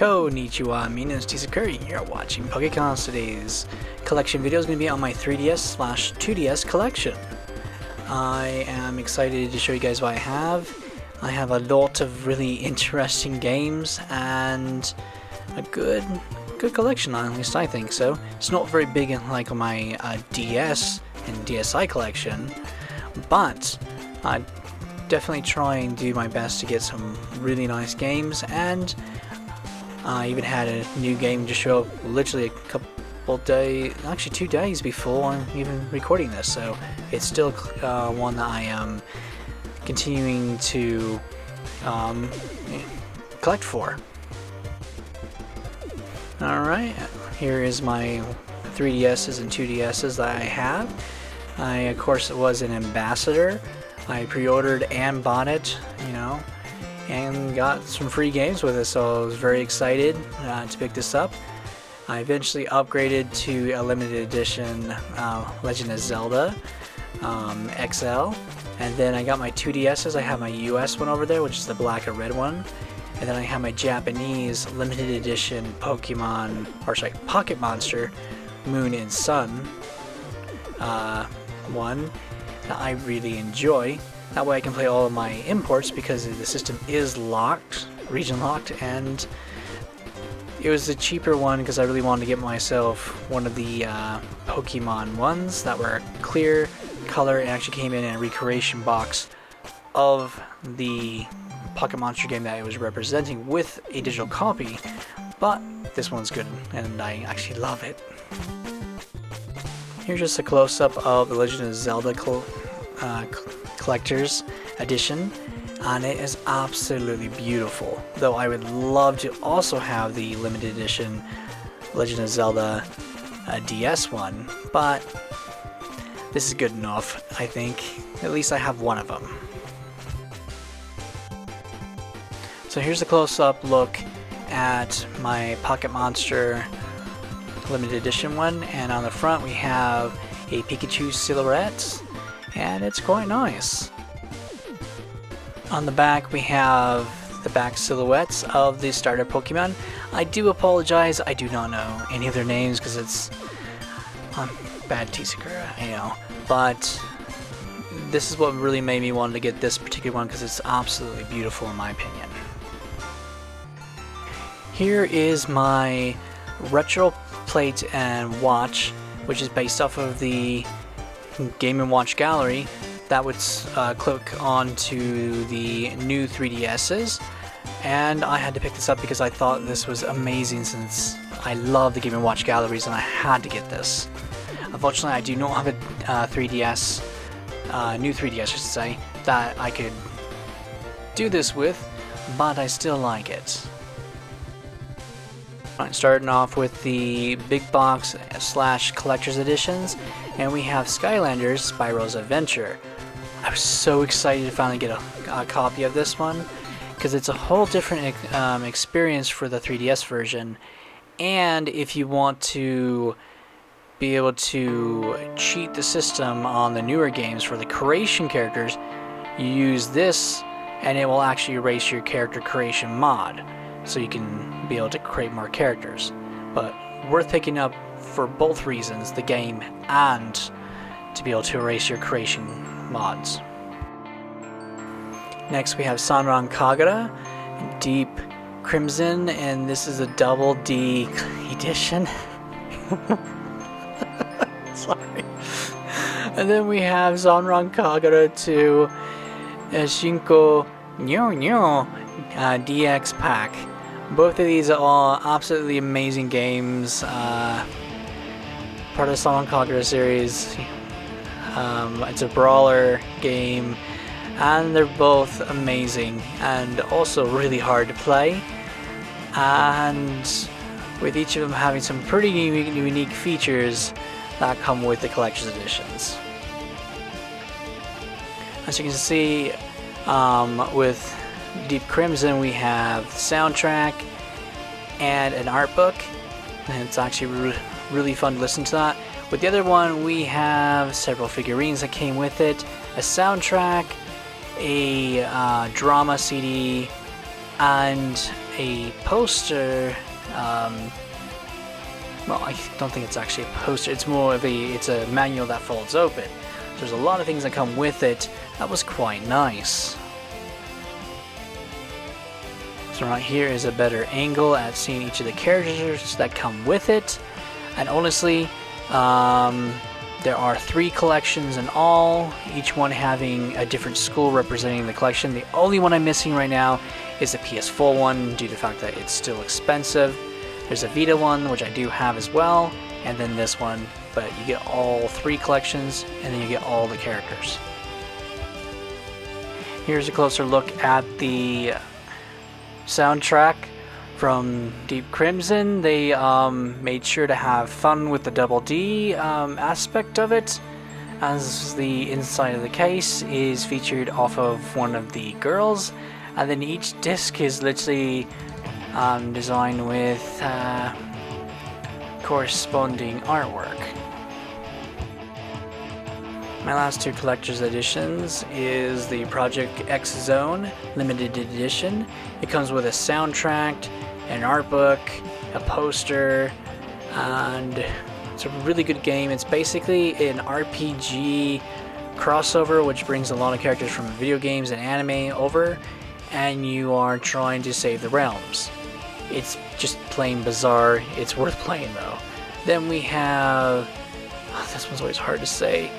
Konnichiwa, my name is Tisakuri. You're watching Pokecons. Today's collection video is going to be on my 3DS/2DS collection. I am excited to show you guys what I have. I have a lot of really interesting games and a good collection, at least I think so. It's not very big like on my DS and DSi collection, but I definitely try and do my best to get some really nice games, and I even had a new game to show up literally a couple days, actually 2 days before I'm even recording this, so it's still one that I am continuing to collect for. Alright, here is my 3DSs and 2DSs that I have. I, of course, was an ambassador. I pre-ordered and bought it, and got some free games with it, so I was very excited to pick this up. I eventually upgraded to a limited edition Legend of Zelda XL, and then I got my 2DSs. I have my US one over there, which is the black and red one, and then I have my Japanese limited edition Pocket Monster Moon and Sun one that I really enjoy. That way I can play all of my imports because the system is locked, region locked, and it was the cheaper one because I really wanted to get myself one of the Pokemon ones that were clear color and actually came in a recreation box of the Pocket Monster game that it was representing with a digital copy, but this one's good and I actually love it. Here's just a close-up of the Legend of Zelda Collector's Edition, and it is absolutely beautiful, though I would love to also have the limited edition Legend of Zelda DS one, but this is good enough, I think. At least I have one of them. So here's a close-up look at my Pocket Monster limited edition one, and on the front we have a Pikachu silhouette, and it's quite nice. On the back we have the back silhouettes of the starter Pokemon. I do apologize, I do not know any of their names because it's bad Tisakura, but this is what really made me want to get this particular one because it's absolutely beautiful in my opinion. Here is my retro plate and watch, which is based off of the Game & Watch gallery that would click onto the new 3DSs, and I had to pick this up because I thought this was amazing since I love the Game & Watch galleries and I had to get this. Unfortunately, I do not have a 3DS, new 3DS I should say, that I could do this with, but I still like it. Starting off with the big box / collector's editions, and we have Skylanders Spyro's Adventure. I was so excited to finally get a copy of this one because it's a whole different experience for the 3DS version, and if you want to be able to cheat the system on the newer games for the creation characters, you use this and it will actually erase your character creation mod, so you can be able to create more characters. But worth picking up for both reasons, the game and to be able to erase your creation mods. Next we have Sanran Kagura Deep Crimson, and this is a double D edition. Sorry. And then we have Sanran Kagura 2 Shinko Nyo Nyo DX Pack. Both of these are all absolutely amazing games, part of the Sanran Kagura series. It's a brawler game, and they're both amazing and also really hard to play, and with each of them having some pretty unique features that come with the collector's editions. As you can see, with Deep Crimson we have the soundtrack and an art book, and it's actually really fun to listen to that. With the other one we have several figurines that came with it, a soundtrack, a drama CD, and a poster. Well, I don't think it's actually a poster. It's more of it's a manual that folds open. There's a lot of things that come with it. That was quite nice. So right here is a better angle at seeing each of the characters that come with it. And honestly, there are 3 collections in all, each one having a different school representing the collection. The only one I'm missing right now is the PS4 one due to the fact that it's still expensive. There's a Vita one, which I do have as well, and then this one, but you get all 3 collections, and then you get all the characters. Here's a closer look at the soundtrack from Deep Crimson. They made sure to have fun with the Double D aspect of it, as the inside of the case is featured off of one of the girls, and then each disc is literally designed with corresponding artwork. My last 2 collector's editions is the Project X Zone limited edition. It comes with a soundtrack, an art book, a poster, and it's a really good game. It's basically an RPG crossover which brings a lot of characters from video games and anime over, and you are trying to save the realms. It's just plain bizarre. It's worth playing though. Then we have, this one's always hard to say,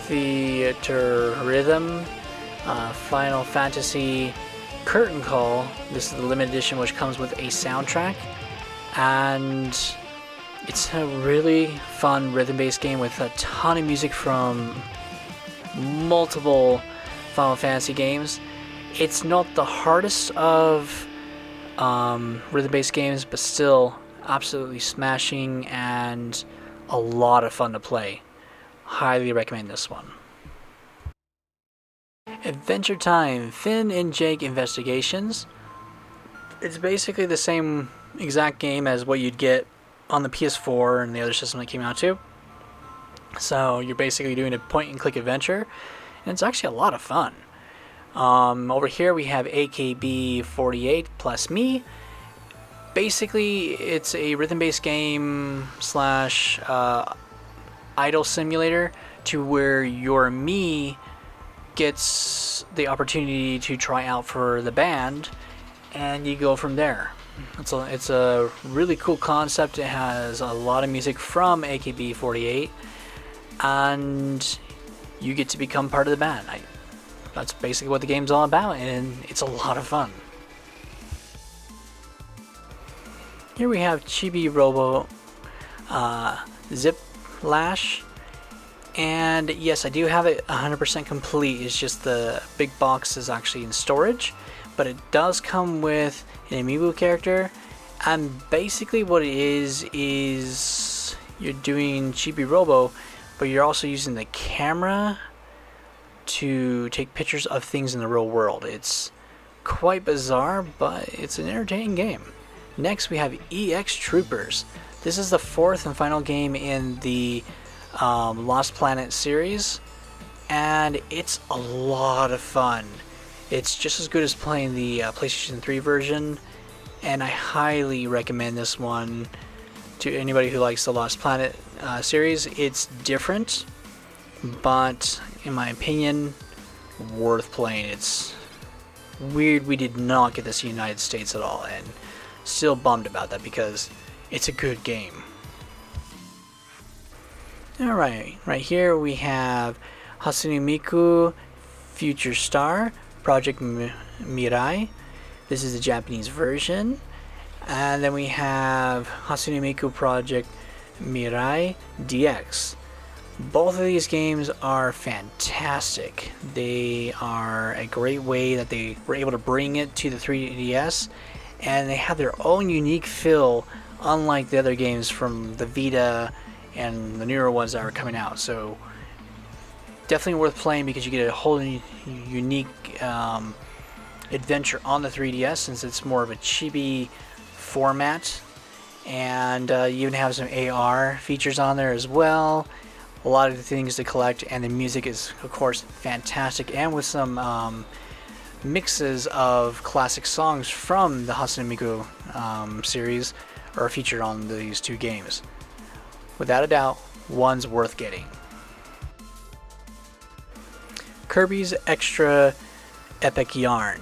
Theater Rhythm, Final Fantasy Curtain Call. This is the limited edition which comes with a soundtrack, and it's a really fun rhythm-based game with a ton of music from multiple Final Fantasy games. It's not the hardest of rhythm-based games, but still absolutely smashing and a lot of fun to play. Highly recommend this one. Adventure Time, Finn and Jake Investigations. It's basically the same exact game as what you'd get on the PS4 and the other system that came out too. So you're basically doing a point and click adventure, and it's actually a lot of fun. Over here we have AKB48 plus me. Basically, it's a rhythm-based game slash idol simulator to where your me gets the opportunity to try out for the band, and you go from there. It's a really cool concept. It has a lot of music from AKB48, and you get to become part of the band. That's basically what the game's all about, and it's a lot of fun. Here we have Chibi Robo Zip Lash, and yes, I do have it 100% complete. It's just the big box is actually in storage, but it does come with an amiibo character, and basically what it is you're doing Chibi Robo, but you're also using the camera to take pictures of things in the real world. It's quite bizarre, but it's an entertaining game. Next we have EX Troopers. This is the 4th and final game in the Lost Planet series, and it's a lot of fun. It's just as good as playing the PlayStation 3 version, and I highly recommend this one to anybody who likes the Lost Planet series. It's different, but in my opinion, worth playing. It's weird we did not get this in the United States at all, and still bummed about that because it's a good game. Alright, right here we have Hatsune Miku Future Star Project Mirai. This is the Japanese version. And then we have Hatsune Miku Project Mirai DX. Both of these games are fantastic. They are a great way that they were able to bring it to the 3DS, and they have their own unique feel, unlike the other games from the Vita and the newer ones that are coming out. So definitely worth playing because you get a whole unique adventure on the 3DS, since it's more of a chibi format, and you even have some AR features on there as well. A lot of things to collect, and the music is of course fantastic, and with some mixes of classic songs from the Hatsune Miku series are featured on these two games. Without a doubt, one's worth getting. Kirby's Extra Epic Yarn.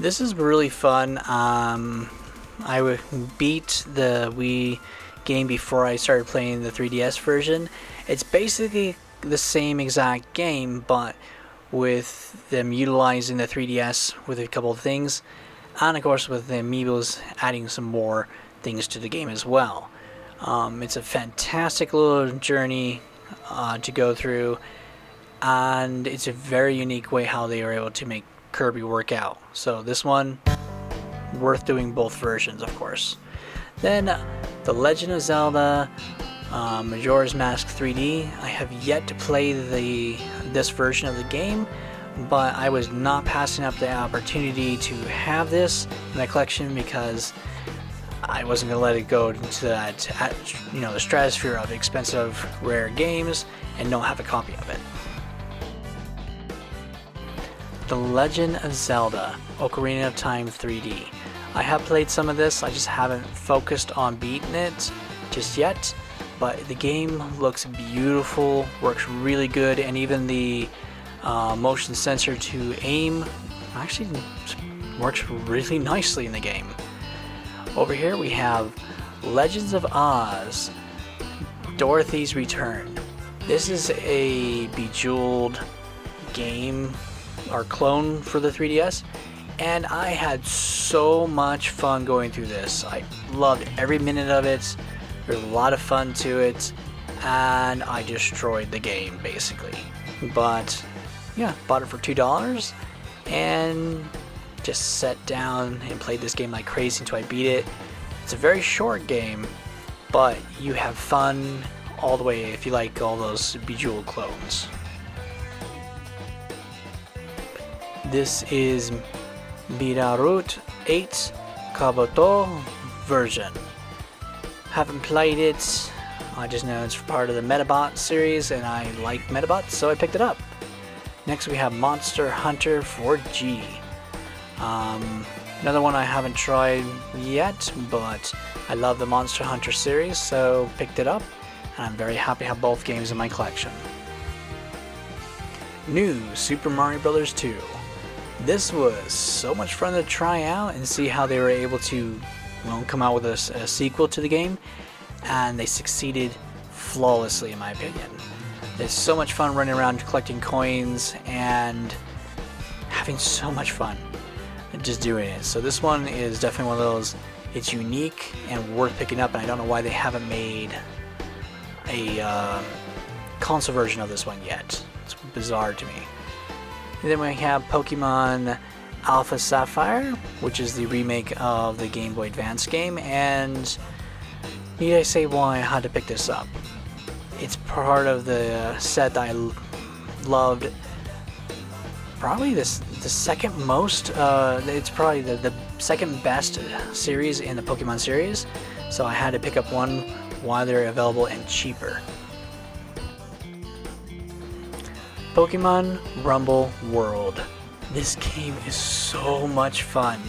This is really fun. I beat the Wii game before I started playing the 3DS version. It's basically the same exact game, but with them utilizing the 3DS with a couple of things, and of course with the amiibos adding some more things to the game as well. It's a fantastic little journey to go through, and it's a very unique way how they were able to make Kirby work out. So this one, worth doing both versions, of course. Then The Legend of Zelda Majora's Mask 3D. I have yet to play this version of the game, but I was not passing up the opportunity to have this in my collection because I wasn't going to let it go into that, the stratosphere of expensive, rare games and don't have a copy of it. The Legend of Zelda Ocarina of Time 3D. I have played some of this, I just haven't focused on beating it just yet, but the game looks beautiful, works really good, and even the motion sensor to aim actually works really nicely in the game. Over here we have Legends of Oz Dorothy's Return. This is a Bejeweled game or clone for the 3DS, and I had so much fun going through this. I loved every minute of it. There's a lot of fun to it, and I destroyed the game basically. But yeah, bought it for $2 and just sat down and played this game like crazy until I beat it. It's a very short game, but you have fun all the way if you like all those Bejeweled clones. This is Mirarut 8 Kabuto version. Haven't played it, I just know it's part of the Metabot series and I like Metabots, so I picked it up. Next we have Monster Hunter 4G. Another one I haven't tried yet, but I love the Monster Hunter series, so picked it up, and I'm very happy to have both games in my collection. New Super Mario Bros. 2. This was so much fun to try out and see how they were able to come out with a sequel to the game, and they succeeded flawlessly in my opinion. It's so much fun running around collecting coins and having so much fun just doing it. So this one is definitely one of those, it's unique and worth picking up, and I don't know why they haven't made a console version of this one yet. It's bizarre to me. And then we have Pokemon Alpha Sapphire, which is the remake of the Game Boy Advance game, and need I say why I had to pick this up? It's part of the set that I loved. Probably the second most, it's probably the second best series in the Pokemon series, so I had to pick up one while they're available and cheaper. Pokemon Rumble World. This game is so much fun.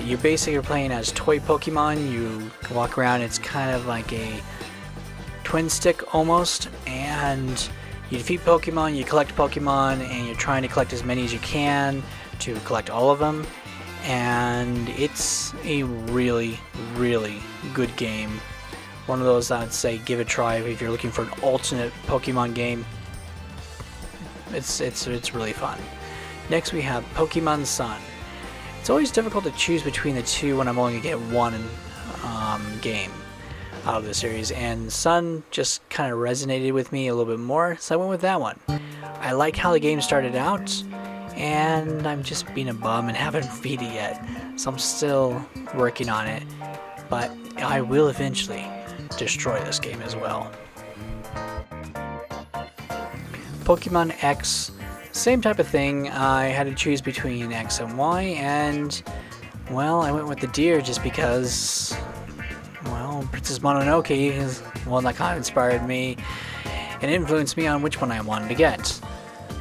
You basically are playing as toy Pokemon. You can walk around, it's kind of like a twin stick almost, and you defeat Pokemon, you collect Pokemon, and you're trying to collect as many as you can to collect all of them. And it's a really, really good game. One of those I would say give a try if you're looking for an alternate Pokemon game. It's really fun. Next we have Pokemon Sun. It's always difficult to choose between the two when I'm only going to get one game out of the series, and Sun just kind of resonated with me a little bit more, so I went with that one. I like how the game started out, and I'm just being a bum and haven't beat it yet, so I'm still working on it, but I will eventually destroy this game as well. Pokemon X, same type of thing. I had to choose between X and Y, and well, I went with the deer just because, well, Princess Mononoke is one that kind of inspired me and influenced me on which one I wanted to get.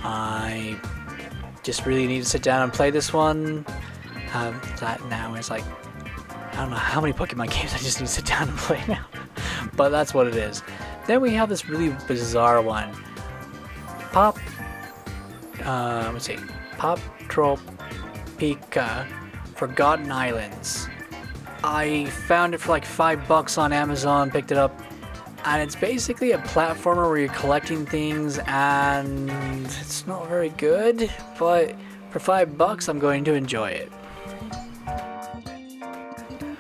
I just really need to sit down and play this one. That now is like, I don't know how many Pokemon games I just need to sit down and play now. But that's what it is. Then we have this really bizarre one. Let's see. Poptropika Forgotten Islands. I found it for like $5 on Amazon, picked it up, and it's basically a platformer where you're collecting things, and it's not very good, but for $5 I'm going to enjoy it.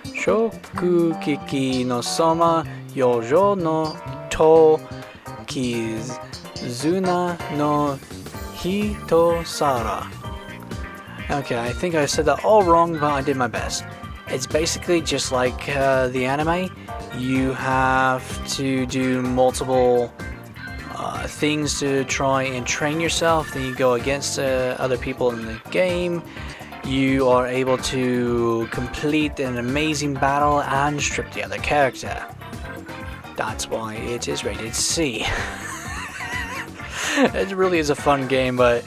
Shokugeki no Soma Yojo no To Kizuna no Hitosara. Okay, I think I said that all wrong, but I did my best. It's basically just like the anime. You have to do multiple things to try and train yourself. Then you go against other people in the game. You are able to complete an amazing battle and strip the other character. That's why it is rated C. It really is a fun game, but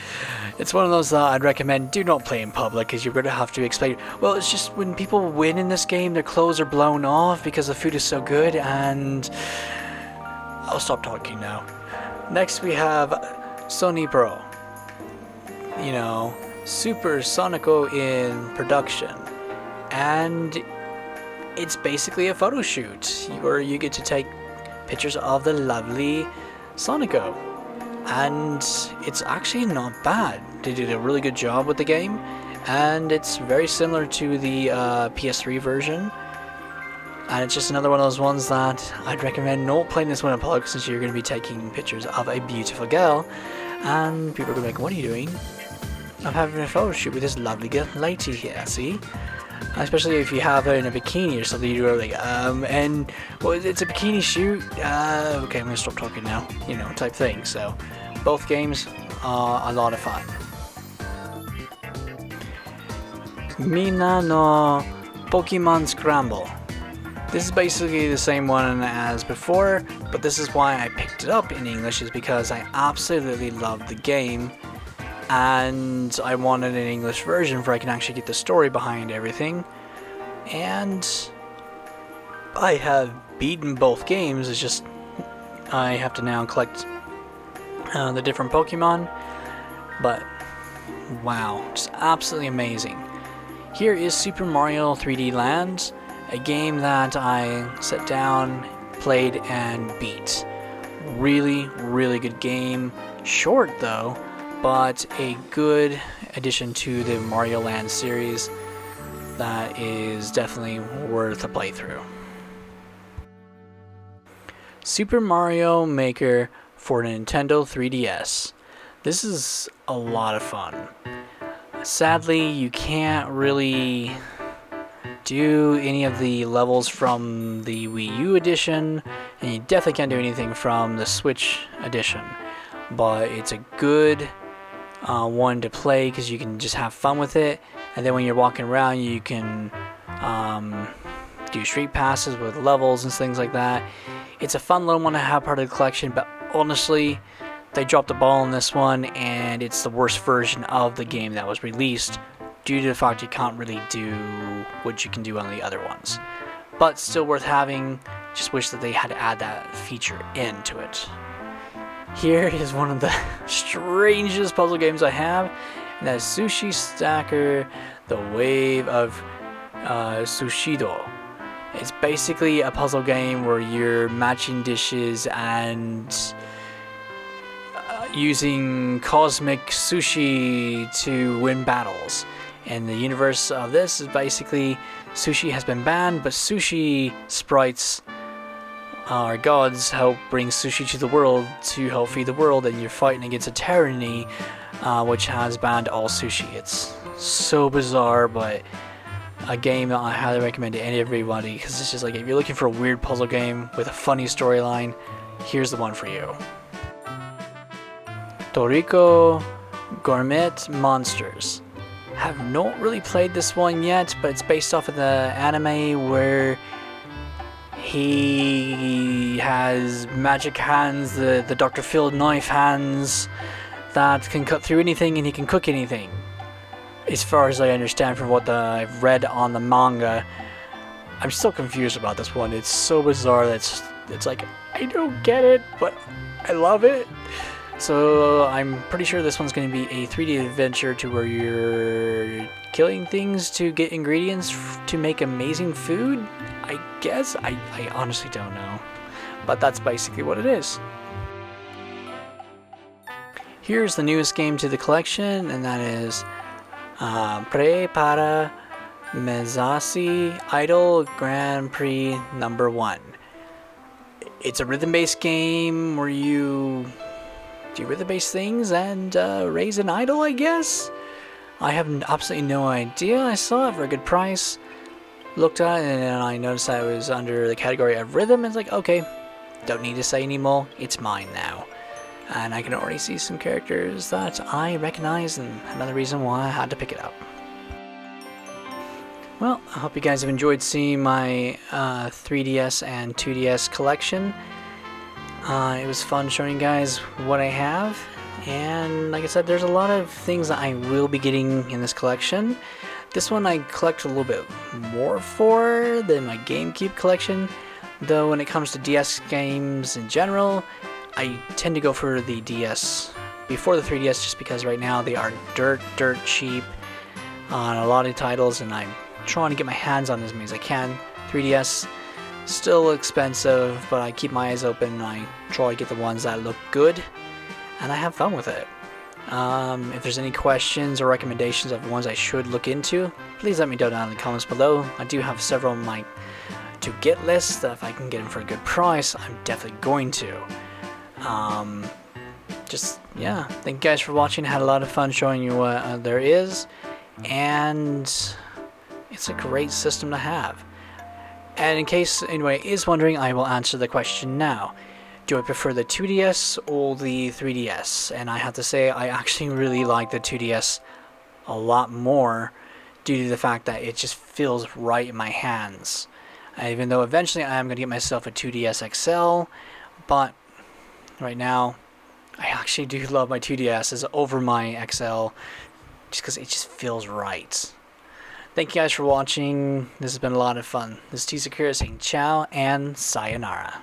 it's one of those that I'd recommend do not play in public, because you're going to have to explain. Well, it's just when people win in this game, their clothes are blown off because the food is so good, and I'll stop talking now. Next we have Sony Pro. You know, Super Sonico in production. And it's basically a photo shoot where you get to take pictures of the lovely Sonico. And it's actually not bad. They did a really good job with the game, and it's very similar to the PS3 version. And it's just another one of those ones that I'd recommend not playing this one in public, since you're going to be taking pictures of a beautiful girl, and people are going to be like, "What are you doing?" "I'm having a photo shoot with this lovely girl lady here, see?" Especially if you have her in a bikini or something, you're like, and well, it's a bikini shoot. Okay, I'm gonna stop talking now. You know, type thing. So, both games are a lot of fun. Mina no Pokemon Scramble. This is basically the same one as before, but this is why I picked it up in English, is because I absolutely love the game. And I wanted an English version where I can actually get the story behind everything. And I have beaten both games. It's just I have to now collect the different Pokemon. But wow, just absolutely amazing. Here is Super Mario 3D Land, a game that I sat down, played, and beat. Really, really good game. Short though, but a good addition to the Mario Land series that is definitely worth a playthrough. Super Mario Maker for Nintendo 3DS. This is a lot of fun. Sadly, you can't really do any of the levels from the Wii U edition, and you definitely can't do anything from the Switch edition. But it's a good one to play, because you can just have fun with it, and then when you're walking around you can do street passes with levels and things like that. It's a fun little one to have part of the collection, but honestly they dropped the ball on this one, and it's the worst version of the game that was released due to the fact you can't really do what you can do on the other ones. But still worth having, just wish that they had to add that feature into it. Here is one of the strangest puzzle games I have, and that is Sushi Stacker, The Wave of Sushido. It's basically a puzzle game where you're matching dishes and using cosmic sushi to win battles. And the universe of this is basically sushi has been banned, but sushi sprites, our gods, help bring sushi to the world to help feed the world, and you're fighting against a tyranny which has banned all sushi. It's so bizarre, but a game that I highly recommend to everybody, because it's just like, if you're looking for a weird puzzle game with a funny storyline, here's the one for you. Toriko Gourmet Monsters. Have not really played this one yet, but it's based off of the anime where he has magic hands, the Dr. Phil knife hands, that can cut through anything and he can cook anything. As far as I understand from what I've read on the manga. I'm still confused about this one. It's so bizarre that it's like, I don't get it, but I love it. So I'm pretty sure this one's going to be a 3D adventure to where you're killing things to get ingredients to make amazing food. I guess. I honestly don't know. But that's basically what it is. Here's the newest game to the collection, and that is Pre para Mezasi Idol Grand Prix number 1. It's a rhythm-based game where you do rhythm-based things and raise an idol, I guess? I have absolutely no idea. I saw it for a good price, looked at it, and I noticed that it was under the category of rhythm. It's like, okay, don't need to say anymore. It's mine now. And I can already see some characters that I recognize, and another reason why I had to pick it up. Well, I hope you guys have enjoyed seeing my 3DS and 2DS collection. It was fun showing you guys what I have, and like I said, there's a lot of things that I will be getting in this collection. This one I collect a little bit more for than my GameCube collection, though when it comes to DS games in general, I tend to go for the DS before the 3DS just because right now they are dirt cheap on a lot of titles, and I'm trying to get my hands on as many as I can. 3DS still expensive, but I keep my eyes open and I try to get the ones that look good, and I have fun with it. If there's any questions or recommendations of ones I should look into, please let me know down in the comments below. I do have several on my to-get list that if I can get them for a good price, I'm definitely going to. Yeah, thank you guys for watching. Had a lot of fun showing you what there is, and it's a great system to have. And in case anyone is wondering, I will answer the question now. Do I prefer the 2DS or the 3DS? And I have to say, I actually really like the 2DS a lot more due to the fact that it just feels right in my hands. Even though eventually I am going to get myself a 2DS XL, but right now I actually do love my 2DS over my XL just because it just feels right. Thank you guys for watching. This has been a lot of fun. This is T Sakura saying ciao and sayonara.